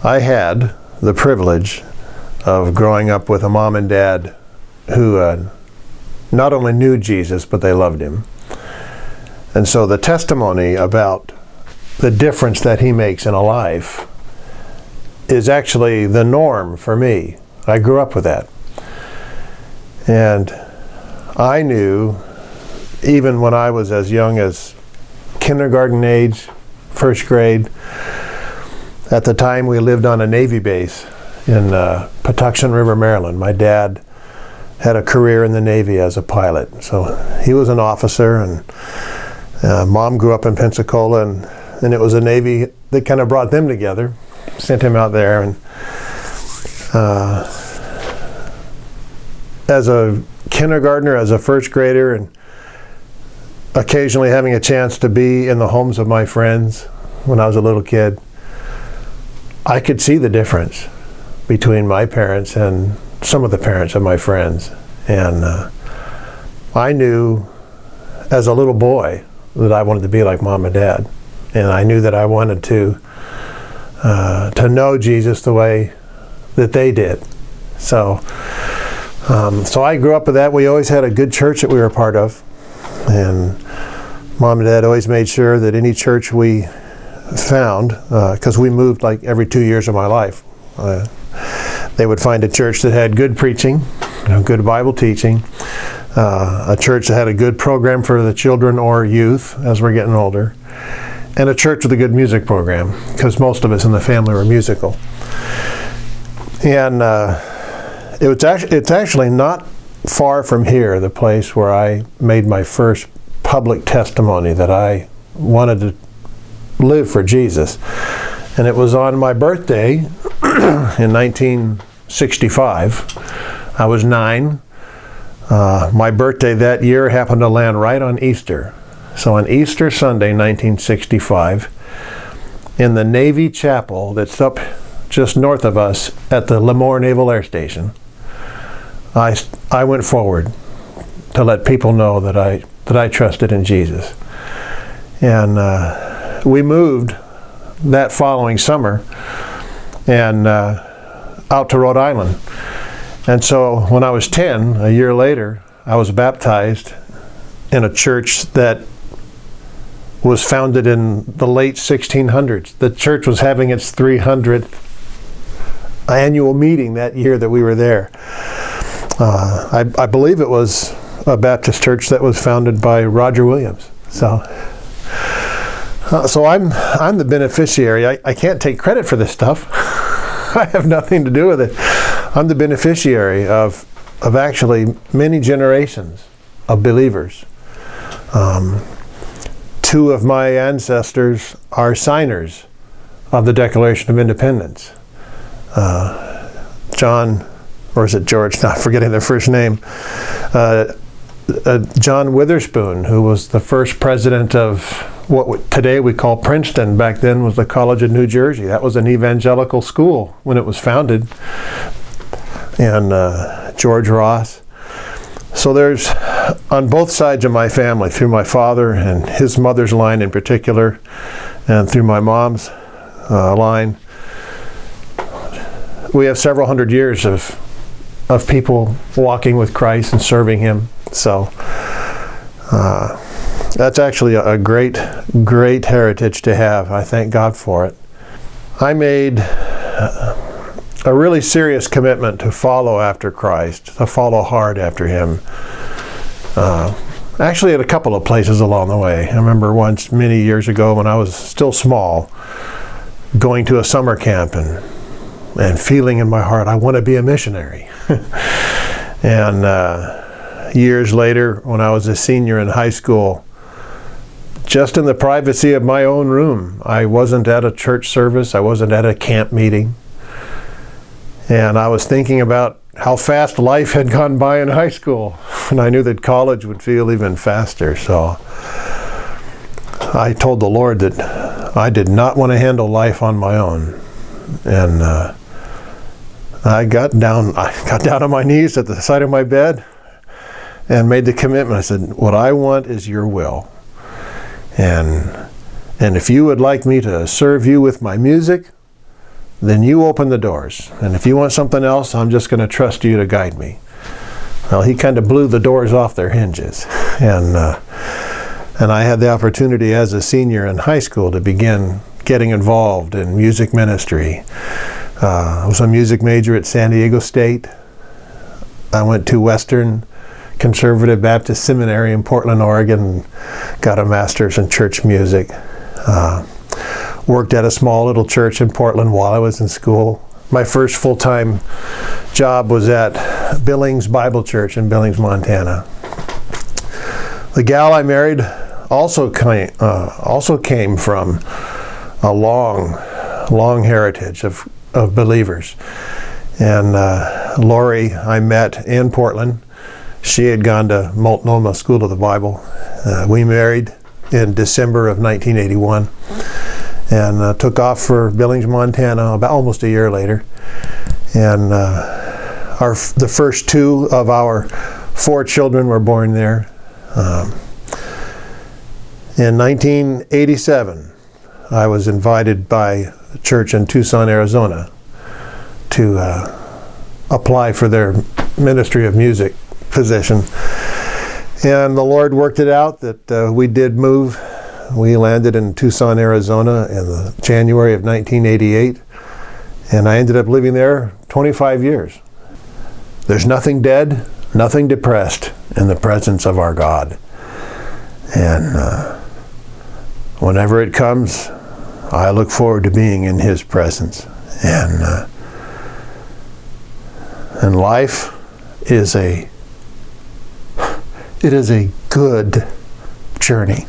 I had the privilege of growing up with a mom and dad who not only knew Jesus, but they loved him. And so the testimony about the difference that he makes in a life is actually the norm for me. I grew up with that. And I knew, even when I was as young as kindergarten age, first grade, at the time we lived on a Navy base in Patuxent River, Maryland. My dad had a career in the Navy as a pilot. So he was an officer, and Mom grew up in Pensacola, and it was a Navy that kind of brought them together, sent him out there. And as a kindergartner, as a first grader, and occasionally having a chance to be in the homes of my friends when I was a little kid, I could see the difference between my parents and some of the parents of my friends. And I knew as a little boy that I wanted to be like Mom and Dad. And I knew that I wanted to know Jesus the way that they did. So I grew up with that. We always had a good church that we were a part of. And Mom and Dad always made sure that any church we found, because we moved like every 2 years of my life, they would find a church that had good preaching, good Bible teaching, a church that had a good program for the children or youth as we're getting older, and a church with a good music program, because most of us in the family were musical. And it's actually not far from here, the place where I made my first public testimony that I wanted to live for Jesus. And it was on my birthday in 1965. I was 9. My birthday that year happened to land right on Easter. So on Easter Sunday, 1965, in the Navy Chapel that's up just north of us at the Lemoore Naval Air Station, I went forward to let people know that I trusted in Jesus. And we moved that following summer and out to Rhode Island. And so when I was 10, a year later, I was baptized in a church that was founded in the late 1600s. The church was having its 300th annual meeting that year that we were there. I believe it was a Baptist church that was founded by Roger Williams. So I'm the beneficiary. I can't take credit for this stuff. I have nothing to do with it. I'm the beneficiary of actually many generations of believers. 2 of my ancestors are signers of the Declaration of Independence. John, or is it George? No, I'm forgetting their first name. John Witherspoon, who was the first president of what today we call Princeton, back then was the College of New Jersey. That was an evangelical school when it was founded. And George Ross. So there's, on both sides of my family, through my father and his mother's line in particular, and through my mom's line, we have several hundred years of people walking with Christ and serving him. So that's actually a great heritage to have. I thank God for it. I made a really serious commitment to follow after Christ, to follow hard after him. Actually at a couple of places along the way. I remember once many years ago when I was still small, going to a summer camp and feeling in my heart, I want to be a missionary. And years later, when I was a senior in high school, just in the privacy of my own room, I wasn't at a church service, I wasn't at a camp meeting, and I was thinking about how fast life had gone by in high school, and I knew that college would feel even faster. So I told the Lord that I did not want to handle life on my own. And I got down on my knees at the side of my bed and made the commitment. I said, what I want is your will. And if you would like me to serve you with my music, then you open the doors. And if you want something else, I'm just going to trust you to guide me. Well, he kind of blew the doors off their hinges. And I had the opportunity as a senior in high school to begin getting involved in music ministry. I was a music major at San Diego State. I went to Western Conservative Baptist Seminary in Portland, Oregon, got a master's in church music. Worked at a small little church in Portland while I was in school. My first full-time job was at Billings Bible Church in Billings, Montana. The gal I married also came from a long heritage of believers. And Lori I met in Portland. She had gone to Multnomah School of the Bible. We married in December of 1981 and took off for Billings, Montana about almost a year later. And the first two of our 4 children were born there. In 1987, I was invited by a church in Tucson, Arizona to apply for their ministry of music position. And the Lord worked it out that we did move. We landed in Tucson, Arizona in January of 1988. And I ended up living there 25 years. There's nothing dead, nothing depressed in the presence of our God. And whenever it comes, I look forward to being in His presence. And life is a good journey.